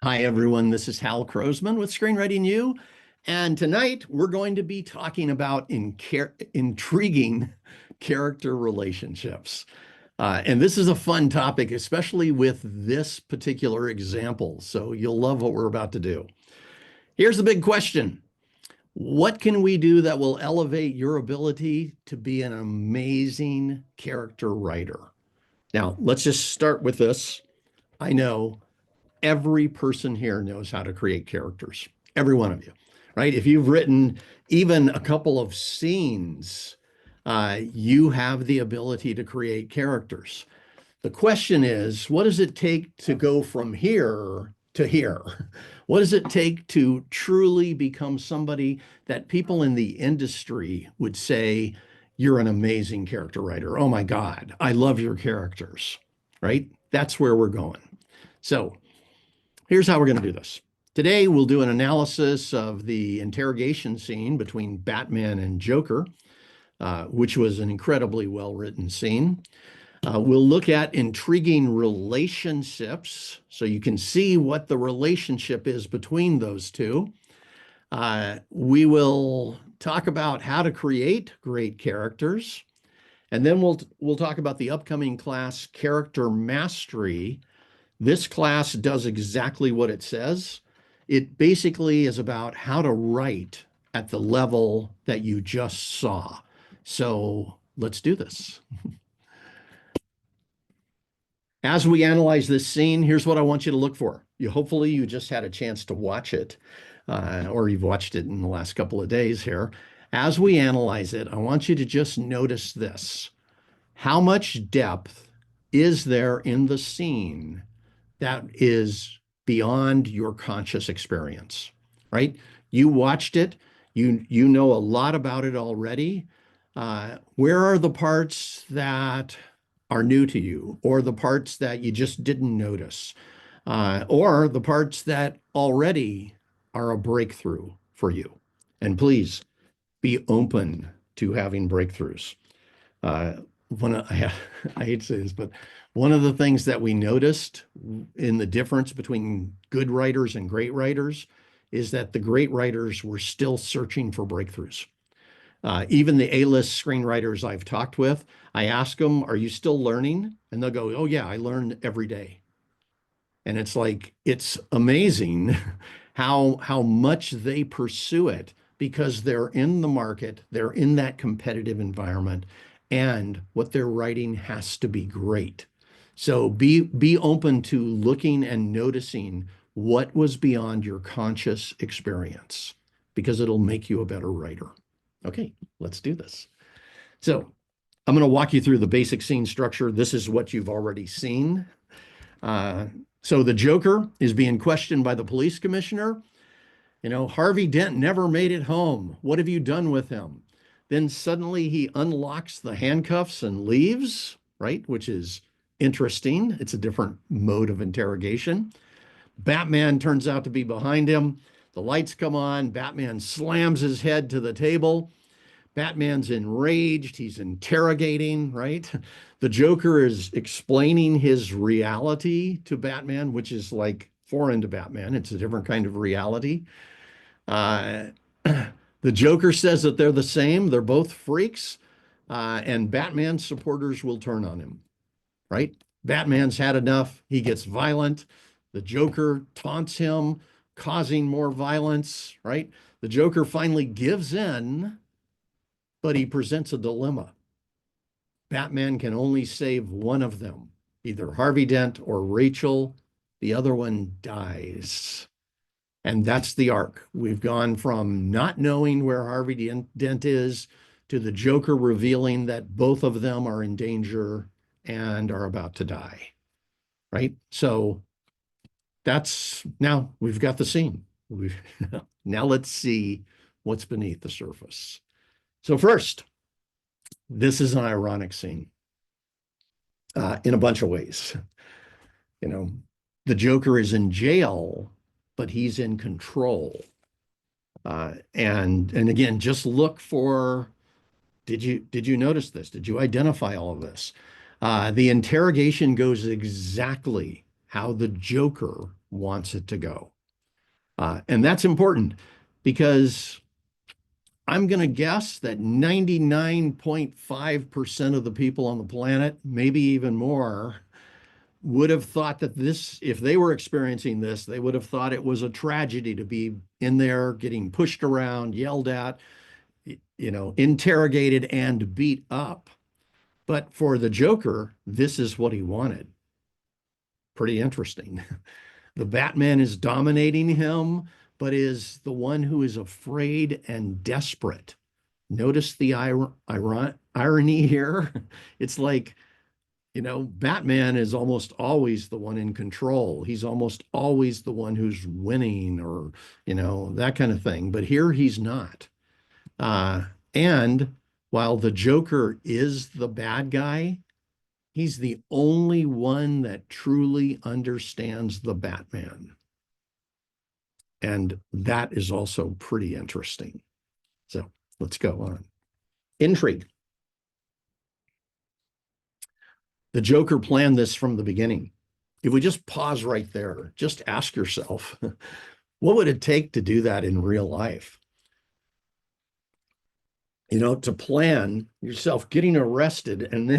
Hi, everyone. This is Hal Krosman with Screenwriting U. And tonight we're going to be talking about intriguing character relationships. And this is a fun topic, especially with this particular example. So you'll love what we're about to do. Here's the big question. What can we do that will elevate your ability to be an amazing character writer? Now, let's just start with this. I know every person here knows how to create characters. Every one of you, right? If you've written even a couple of scenes, you have the ability to create characters. The question is, what does it take to go from here to here? What does it take to truly become somebody that people in the industry would say, you're an amazing character writer. Oh my God, I love your characters, right? That's where we're going. So here's how we're going to do this. Today, we'll do an analysis of the interrogation scene between Batman and Joker, which was an incredibly well-written scene. We'll look at intriguing relationships, so you can see what the relationship is between those two. We will talk about how to create great characters, and then we'll talk about the upcoming class, Character Mastery. This class does exactly what it says. It basically is about how to write at the level that you just saw. So let's do this. As we analyze this scene, here's what I want you to look for. Hopefully you just had a chance to watch it, or you've watched it in the last couple of days here. As we analyze it, I want you to just notice this. How much depth is there in the scene that is beyond your conscious experience, right? You watched it, you know a lot about it already. Where are the parts that are new to you, or the parts that you just didn't notice, or the parts that already are a breakthrough for you? And please be open to having breakthroughs. Uh, I hate to say this, but one of the things that we noticed in the difference between good writers and great writers is that the great writers were still searching for breakthroughs. Even the A-list screenwriters I've talked with, I ask them, are you still learning? And they'll go, oh yeah, I learn every day. And it's like, it's amazing how much they pursue it because they're in the market, they're in that competitive environment, and what they're writing has to be great. So be open to looking and noticing what was beyond your conscious experience because it'll make you a better writer. Okay, let's do this. So I'm going to walk you through the basic scene structure. This is what you've already seen. So the Joker is being questioned by the police commissioner. You know, Harvey Dent never made it home. What have you done with him? Then suddenly he unlocks the handcuffs and leaves, right? Which is interesting. It's a different mode of interrogation. Batman turns out to be behind him. The lights come on. Batman slams his head to the table. Batman's enraged. He's interrogating, right? The Joker is explaining his reality to Batman, which is like foreign to Batman. It's a different kind of reality. Uh, the Joker says that they're the same. They're both freaks. And Batman's supporters will turn on him, right? Batman's had enough. He gets violent. The Joker taunts him, causing more violence, right? The Joker finally gives in, but he presents a dilemma. Batman can only save one of them, either Harvey Dent or Rachel. The other one dies. And that's the arc. We've gone from not knowing where Harvey Dent is to the Joker revealing that both of them are in danger and are about to die, right? So that's now we've got the scene. Now let's see what's beneath the surface. So first, this is an ironic scene in a bunch of ways. You know, the Joker is in jail, but he's in control. And again, just look for, did you notice this? Did you identify all of this? The interrogation goes exactly how the Joker wants it to go. And that's important because I'm going to guess that 99.5% of the people on the planet, maybe even more, would have thought that this, if they were experiencing this, they would have thought it was a tragedy to be in there getting pushed around, yelled at, interrogated and beat up. But for the Joker, this is what he wanted. Pretty interesting. The Batman is dominating him, but is the one who is afraid and desperate. Notice the irony here. It's like, Batman is almost always the one in control. He's almost always the one who's winning or, that kind of thing. But here he's not. And while the Joker is the bad guy, he's the only one that truly understands the Batman. And that is also pretty interesting. So let's go on. Intrigue. The Joker planned this from the beginning. If we just pause right there, just ask yourself, what would it take to do that in real life? To plan yourself getting arrested and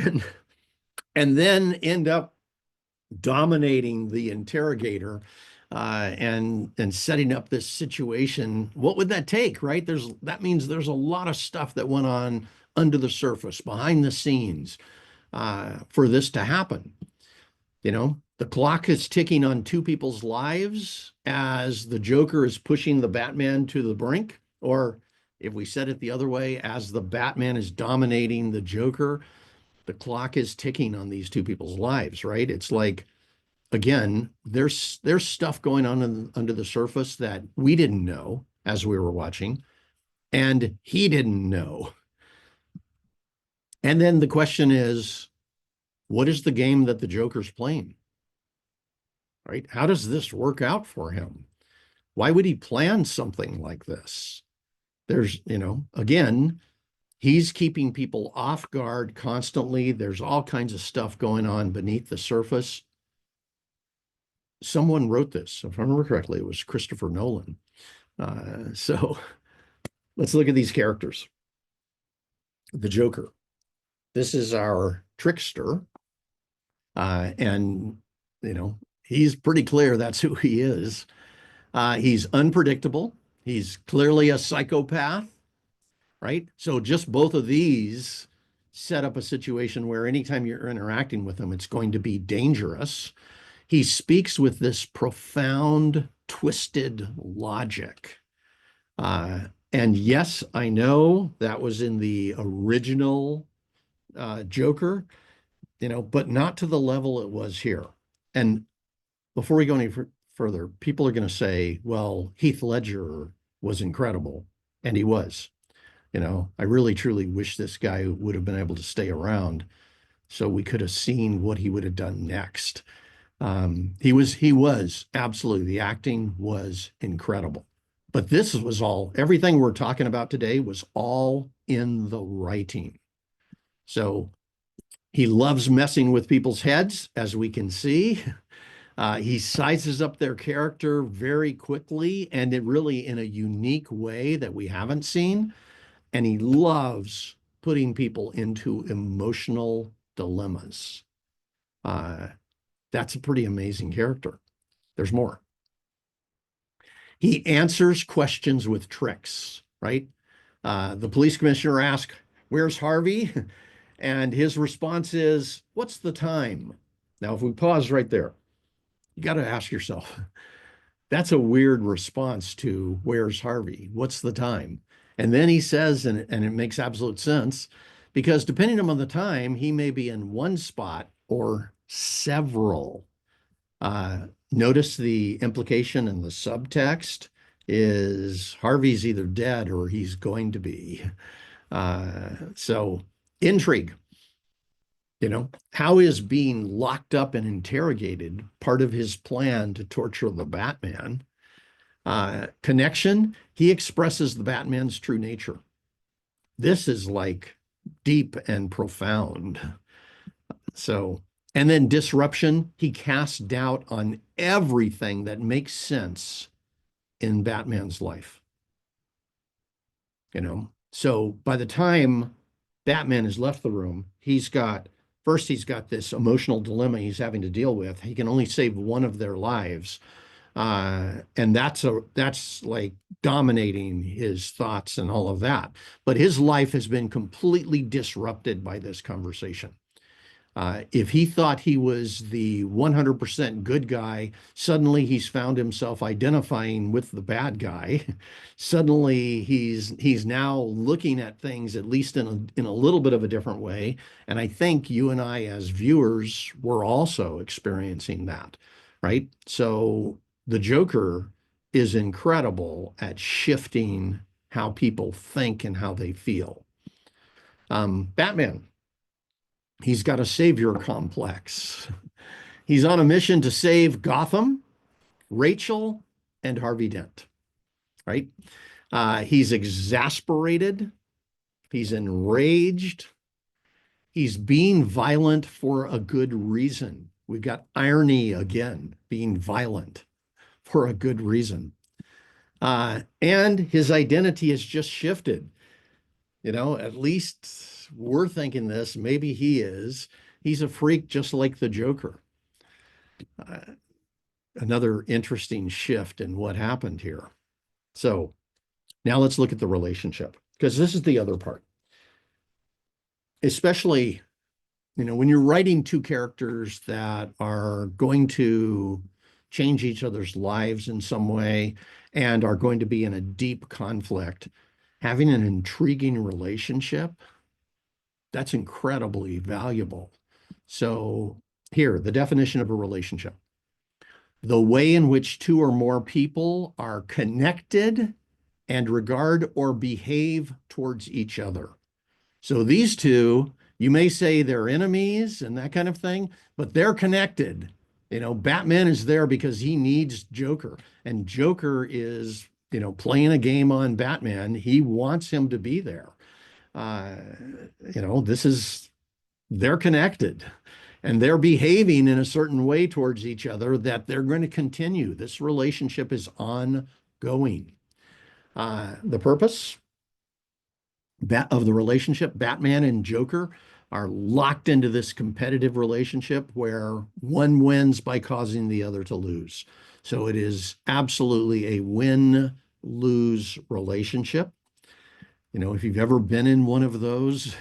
then end up dominating the interrogator and setting up this situation. What would that take, right? That means there's a lot of stuff that went on under the surface, behind the scenes, for this to happen. The clock is ticking on two people's lives as the Joker is pushing the Batman to the brink, or if we said it the other way, as the Batman is dominating the Joker, the clock is ticking on these two people's lives, right? It's like, again, there's stuff going on under the surface that we didn't know as we were watching, and he didn't know. And then the question is, what is the game that the Joker's playing? Right? How does this work out for him? Why would he plan something like this? There's, again, he's keeping people off guard constantly. There's all kinds of stuff going on beneath the surface. Someone wrote this, if I remember correctly, it was Christopher Nolan. So let's look at these characters. The Joker. This is our trickster. And, he's pretty clear that's who he is. He's unpredictable. He's clearly a psychopath, right? So just both of these set up a situation where anytime you're interacting with him, it's going to be dangerous. He speaks with this profound, twisted logic. And yes, I know that was in the original Joker, but not to the level it was here. And before we go any further, people are going to say, well, Heath Ledger was incredible. And he was. I really, truly wish this guy would have been able to stay around so we could have seen what he would have done next. He was absolutely, the acting was incredible. But this was everything we're talking about today was all in the writing. So he loves messing with people's heads, as we can see. He sizes up their character very quickly and it really in a unique way that we haven't seen. And he loves putting people into emotional dilemmas. That's a pretty amazing character. There's more. He answers questions with tricks, right? The police commissioner asks, "Where's Harvey?" And his response is, "What's the time?" Now, if we pause right there, you got to ask yourself, that's a weird response to "Where's Harvey? What's the time?" And then he says, and it makes absolute sense, because depending on the time, he may be in one spot or several. Notice the implication in the subtext is Harvey's either dead or he's going to be. So intrigue. How is being locked up and interrogated part of his plan to torture the Batman? Connection, he expresses the Batman's true nature. This is like deep and profound. So And then disruption, he casts doubt on everything that makes sense in Batman's life. So by the time Batman has left the room, he's got this emotional dilemma he's having to deal with. He can only save one of their lives. And that's like dominating his thoughts and all of that. But his life has been completely disrupted by this conversation. If he thought he was the 100% good guy, suddenly he's found himself identifying with the bad guy. Suddenly he's now looking at things at least in a little bit of a different way. And I think you and I as viewers were also experiencing that, right? So the Joker is incredible at shifting how people think and how they feel. Batman. He's got a savior complex. He's on a mission to save Gotham, Rachel, and Harvey Dent, right? He's exasperated. He's enraged. He's being violent for a good reason. We've got irony again, being violent for a good reason. And his identity has just shifted. At least we're thinking this. Maybe he is. He's a freak just like the Joker. Uh, Another interesting shift in what happened here. So now let's look at the relationship, because this is the other part. Especially, when you're writing two characters that are going to change each other's lives in some way and are going to be in a deep conflict, having an intriguing relationship, that's incredibly valuable. So here, the definition of a relationship: the way in which two or more people are connected and regard or behave towards each other. So these two, you may say they're enemies and that kind of thing, but they're connected. Batman is there because he needs Joker, and Joker is, playing a game on Batman. He wants him to be there. Uh, they're connected and they're behaving in a certain way towards each other that they're going to continue. This relationship is ongoing. The purpose of the relationship: Batman and Joker are locked into this competitive relationship where one wins by causing the other to lose. So it is absolutely a win-lose relationship. If you've ever been in one of those,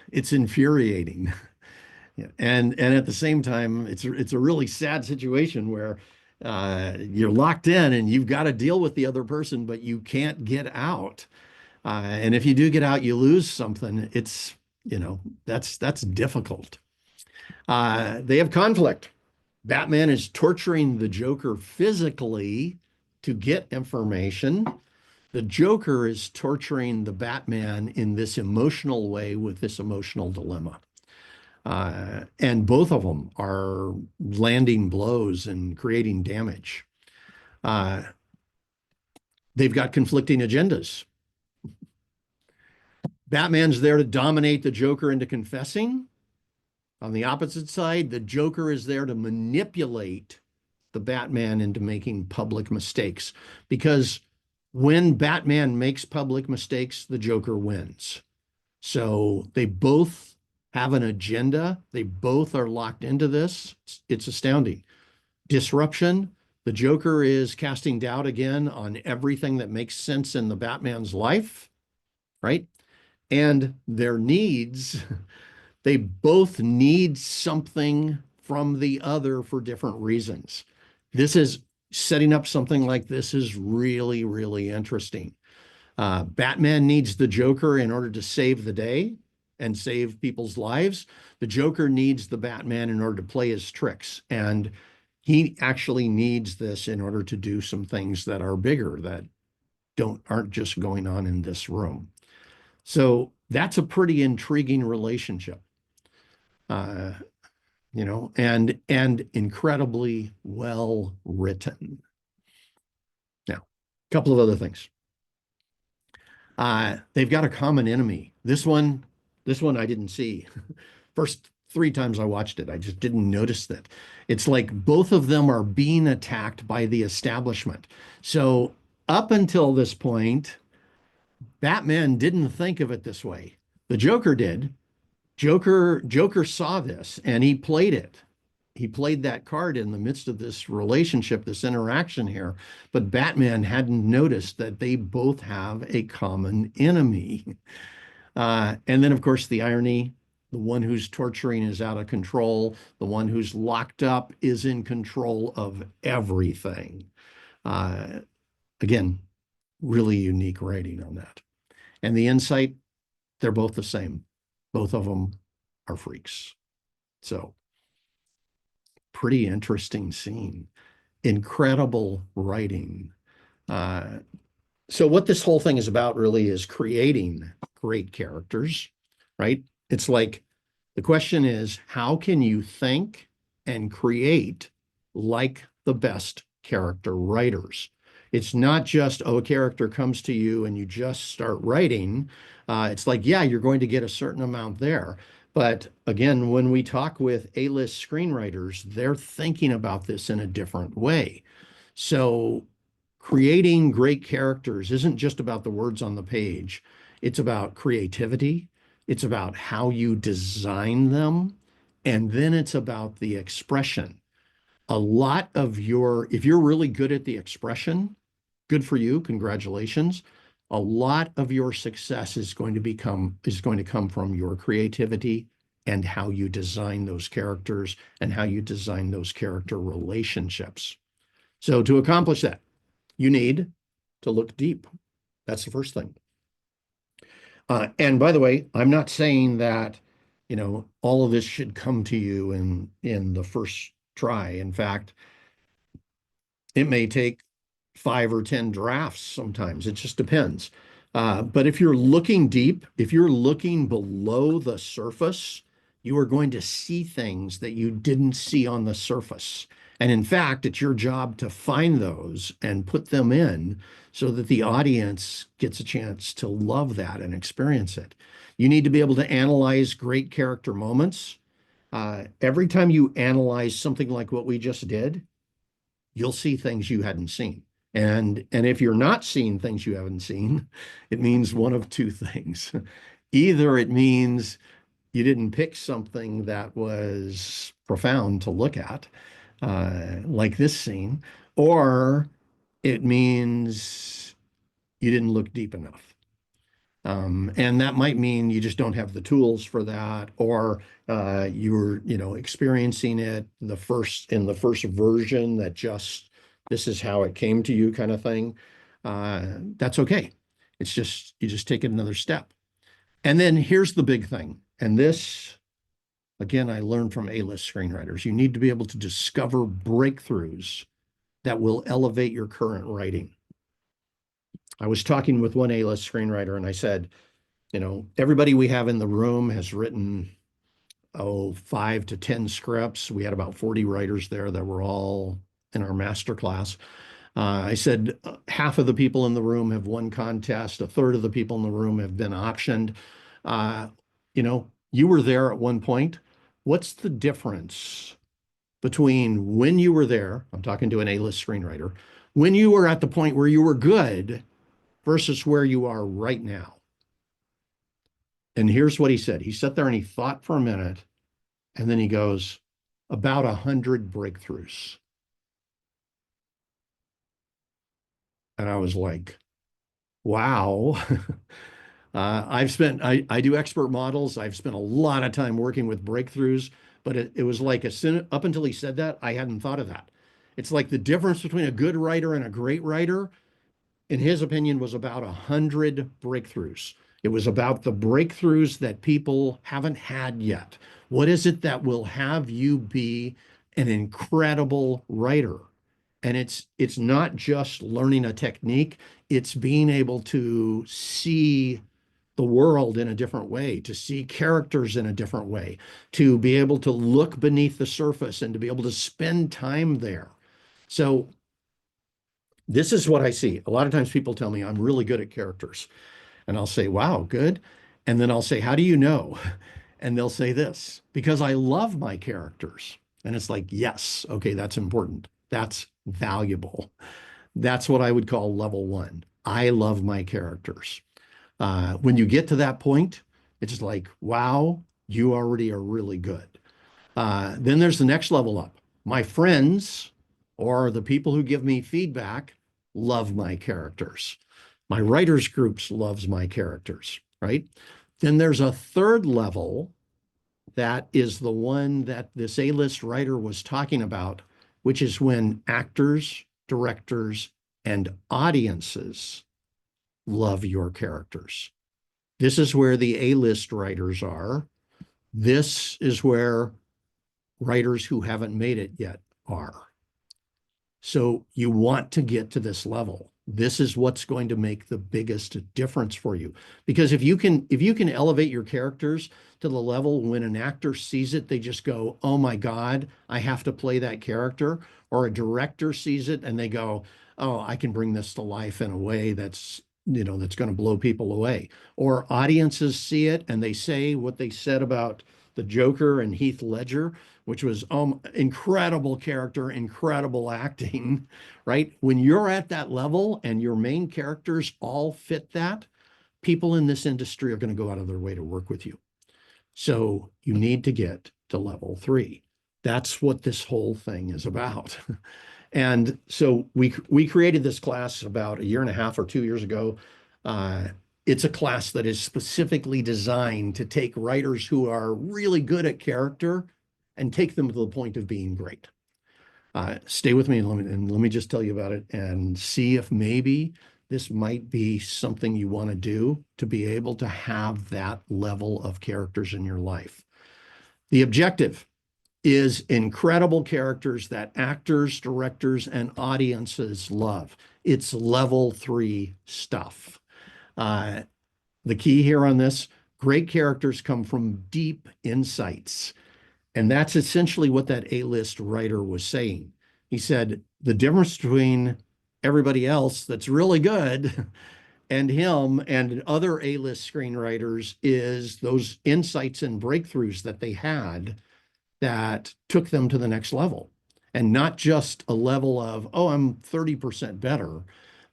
it's infuriating. And at the same time, it's a really sad situation where you're locked in and you've got to deal with the other person, but you can't get out. And if you do get out, you lose something. It's, that's difficult. They have conflict. Batman is torturing the Joker physically to get information. The Joker is torturing the Batman in this emotional way with this emotional dilemma. And both of them are landing blows and creating damage. They've got conflicting agendas. Batman's there to dominate the Joker into confessing. On the opposite side, the Joker is there to manipulate the Batman into making public mistakes. Because when Batman makes public mistakes, the Joker wins. So they both have an agenda. They both are locked into this. It's astounding. Disruption. The Joker is casting doubt again on everything that makes sense in the Batman's life, right? And their needs, they both need something from the other for different reasons. This is setting up something like this is really, really interesting. Batman needs the Joker in order to save the day and save people's lives. The Joker needs the Batman in order to play his tricks. And he actually needs this in order to do some things that are bigger, that aren't just going on in this room. So that's a pretty intriguing relationship, and incredibly well written. Now, a couple of other things. They've got a common enemy. This one I didn't see. First three times I watched it. I just didn't notice that. It's like both of them are being attacked by the establishment. So up until this point, Batman didn't think of it this way. The Joker did. Joker saw this and he played it. He played that card in the midst of this relationship, this interaction here. But Batman hadn't noticed that they both have a common enemy. And then, of course, the irony, the one who's torturing is out of control. The one who's locked up is in control of everything. Uh, Again, really unique writing on that. And the insight, they're both the same. Both of them are freaks. So pretty interesting scene. Incredible writing. Uh, so what this whole thing is about really is creating great characters, right? It's like the question is, how can you think and create like the best character writers? It's not just, oh, a character comes to you and you just start writing. It's like, yeah, you're going to get a certain amount there. But again, when we talk with A-list screenwriters, they're thinking about this in a different way. So creating great characters isn't just about the words on the page. It's about creativity. It's about how you design them. And then it's about the expression. A lot of if you're really good at the expression, good for you, congratulations. A lot of your success is going to come from your creativity and how you design those characters and how you design those character relationships. So to accomplish that, you need to look deep. That's the first thing. And by the way, I'm not saying that, all of this should come to you in the first try. In fact, it may take 5 or 10 drafts sometimes. It just depends. But if you're looking deep, if you're looking below the surface, you are going to see things that you didn't see on the surface. And in fact, it's your job to find those and put them in so that the audience gets a chance to love that and experience it. You need to be able to analyze great character moments. Every time you analyze something like what we just did, you'll see things you hadn't seen. And if you're not seeing things you haven't seen, it means one of two things. Either it means you didn't pick something that was profound to look at, like this scene, or it means you didn't look deep enough. And that might mean you just don't have the tools for that, or you're, experiencing it in the first version that just this is how it came to you kind of thing. That's okay. It's just you just take it another step. And then here's the big thing. And this, again, I learned from A-list screenwriters. You need to be able to discover breakthroughs that will elevate your current writing. I was talking with one A-list screenwriter and I said, everybody we have in the room has written, 5 to 10 scripts. We had about 40 writers there that were all in our master class. I said, half of the people in the room have won contests. A third of the people in the room have been optioned. You were there at one point. What's the difference between when you were there? I'm talking to an A-list screenwriter. When you were at the point where you were good versus where you are right now. And here's what he said. He sat there and he thought for a minute, and then he goes, about 100 breakthroughs. And I was like, wow. I do expert models. I've spent a lot of time working with breakthroughs, but it was like up until he said that, I hadn't thought of that. It's like the difference between a good writer and a great writer, in his opinion, was about 100 breakthroughs. It was about the breakthroughs that people haven't had yet. What is it that will have you be an incredible writer? And it's not just learning a technique, it's being able to see the world in a different way, to see characters in a different way, to be able to look beneath the surface and to be able to spend time there. So this is what I see. A lot of times people tell me I'm really good at characters. And I'll say, wow, good. And then I'll say, how do you know? And they'll say this, because I love my characters. And it's like, yes, okay, that's important. That's valuable. That's what I would call level one. I love my characters. When you get to that point, it's like, wow, you already are really good. Then there's the next level up. My friends or the people who give me feedback love my characters. My writers groups loves my characters, right? Then there's a third level that is the one that this A-list writer was talking about, which is when actors, directors, and audiences love your characters. This is where the A-list writers are. This is where writers who haven't made it yet are. So you want to get to this level. This is what's going to make the biggest difference for you. Because if you can elevate your characters to the level when an actor sees it, they just go, oh my God, I have to play that character. Or a director sees it and they go, oh, I can bring this to life in a way that's going to blow people away. Or audiences see it and they say what they said about the Joker and Heath Ledger, which was incredible character, incredible acting, right? When you're at that level and your main characters all fit that, people in this industry are going to go out of their way to work with you. So you need to get to level 3. That's what this whole thing is about. And so we created this class about a year and a half or 2 years ago. It's a class that is specifically designed to take writers who are really good at character and take them to the point of being great. Stay with me and let me just tell you about it and see if maybe this might be something you want to do to be able to have that level of characters in your life. The objective is incredible characters that actors, directors, and audiences love. It's level 3 stuff. The key here on this, great characters come from deep insights. And that's essentially what that A-list writer was saying. He said, the difference between everybody else that's really good and him and other A-list screenwriters is those insights and breakthroughs that they had that took them to the next level. And not just a level of, oh, I'm 30% better,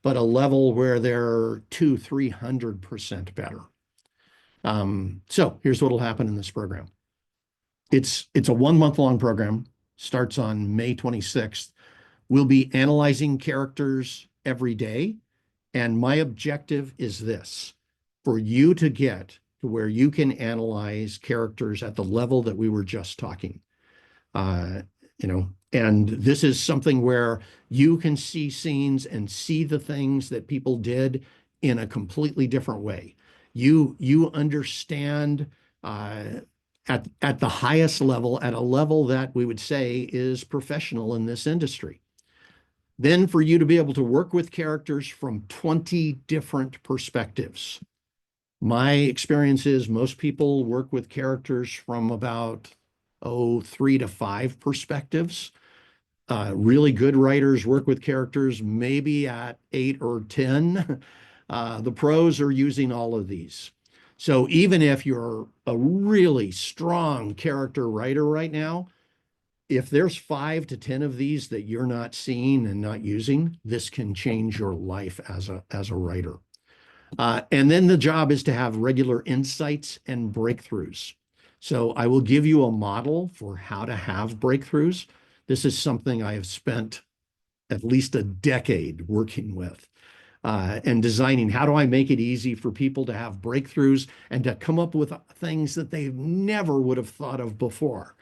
but a level where they're 200-300% better. So here's what will happen in this program. It's a 1-month-long program, starts on May 26th. We'll be analyzing characters every day. And my objective is this, for you to get to where you can analyze characters at the level that we were just talking. And this is something where you can see scenes and see the things that people did in a completely different way. You understand at the highest level, at a level that we would say is professional in this industry. Then for you to be able to work with characters from 20 different perspectives. My experience is most people work with characters from about 3 to 5 perspectives. Really good writers work with characters maybe at 8 or 10. The pros are using all of these. So even if you're a really strong character writer right now, if there's 5 to 10 of these that you're not seeing and not using, this can change your life as a writer. And then the job is to have regular insights and breakthroughs. So I will give you a model for how to have breakthroughs. This is something I have spent at least a decade working with and designing. How do I make it easy for people to have breakthroughs and to come up with things that they never would have thought of before?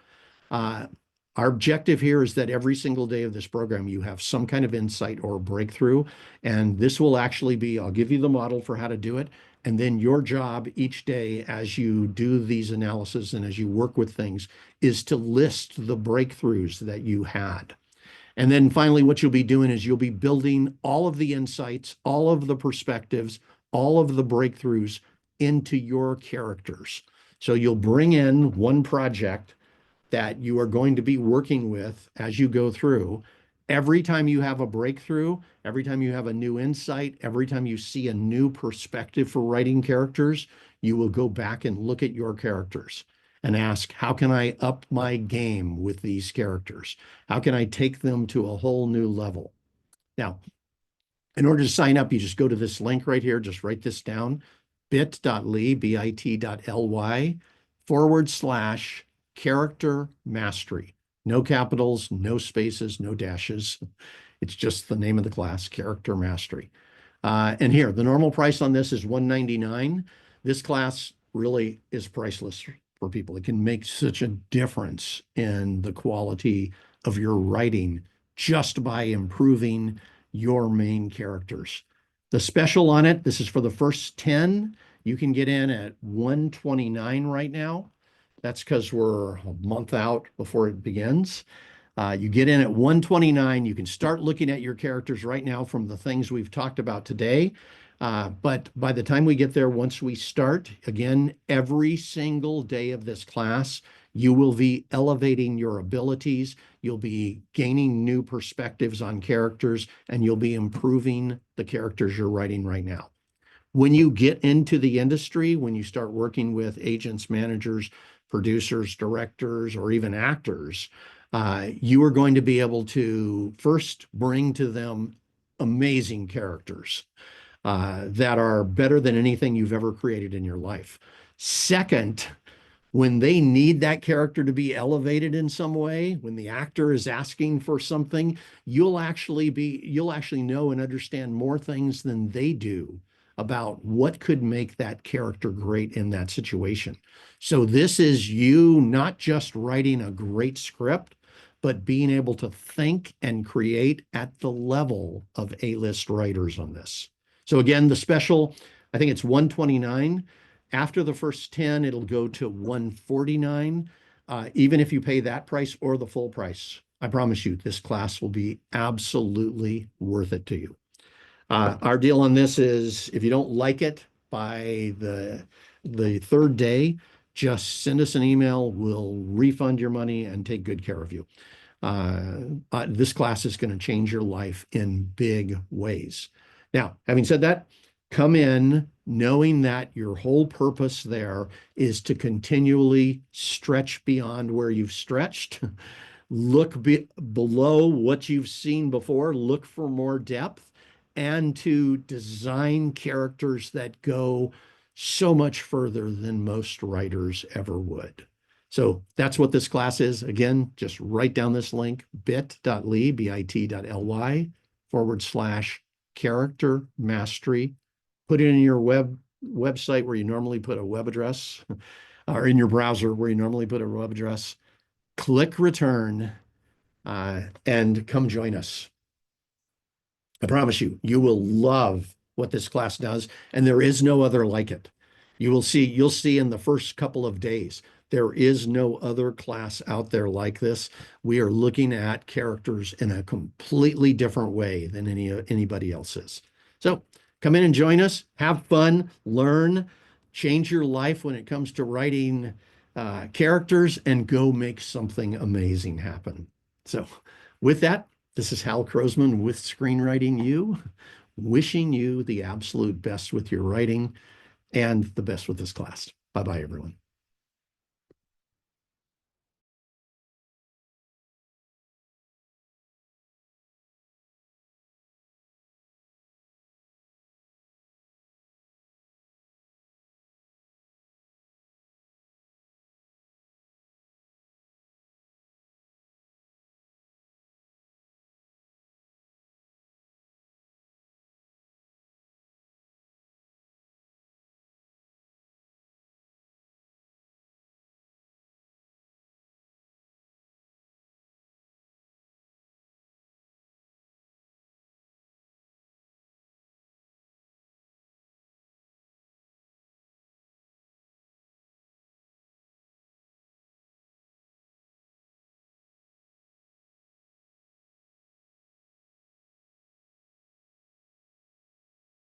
Our objective here is that every single day of this program, you have some kind of insight or breakthrough. And this will actually be, I'll give you the model for how to do it. And then your job each day as you do these analysis and as you work with things is to list the breakthroughs that you had. And then finally, what you'll be doing is you'll be building all of the insights, all of the perspectives, all of the breakthroughs into your characters. So you'll bring in one project that you are going to be working with as you go through. Every time you have a breakthrough, every time you have a new insight, every time you see a new perspective for writing characters, you will go back and look at your characters. and ask, how can I up my game with these characters? How can I take them to a whole new level? Now, in order to sign up, you just go to this link right here. Just write this down, bit.ly, bit.ly/character mastery. No capitals, no spaces, no dashes. It's just the name of the class, Character Mastery. And here, the normal price on this is $199. This class really is priceless for people. It can make such a difference in the quality of your writing just by improving your main characters. The special on it, this is for the first 10. You can get in at $129 right now. That's because we're a month out before it begins. You get in at $129. You can start looking at your characters right now from the things we've talked about today. But by the time we get there, once we start, again, every single day of this class, you will be elevating your abilities. You'll be gaining new perspectives on characters, and you'll be improving the characters you're writing right now. When you get into the industry, when you start working with agents, managers, producers, directors, or even actors, you are going to be able to first bring to them amazing characters that are better than anything you've ever created in your life. Second, when they need that character to be elevated in some way, when the actor is asking for something, you'll actually know and understand more things than they do about what could make that character great in that situation. So this is you not just writing a great script, but being able to think and create at the level of A-list writers on this. So again, the special, I think it's $129. After the first 10, it'll go to $149, even if you pay that price or the full price. I promise you, this class will be absolutely worth it to you. Our deal on this is if you don't like it by the third day, just send us an email. We'll refund your money and take good care of you. This class is going to change your life in big ways. Now, having said that, come in knowing that your whole purpose there is to continually stretch beyond where you've stretched. Look below what you've seen before, look for more depth, and to design characters that go so much further than most writers ever would. So that's what this class is. Again, just write down this link, bit.ly, bit.ly/character mastery. Put it in your website where you normally put a web address, or in your browser where you normally put a web address. Click return and come join us. I promise you, you will love what this class does, and there is no other like it. You'll see in the first couple of days, there is no other class out there like this. We are looking at characters in a completely different way than anybody else is. So come in and join us, have fun, learn, change your life when it comes to writing characters, and go make something amazing happen. So with that, this is Hal Krosman with Screenwriting U, wishing you the absolute best with your writing and the best with this class. Bye-bye, everyone.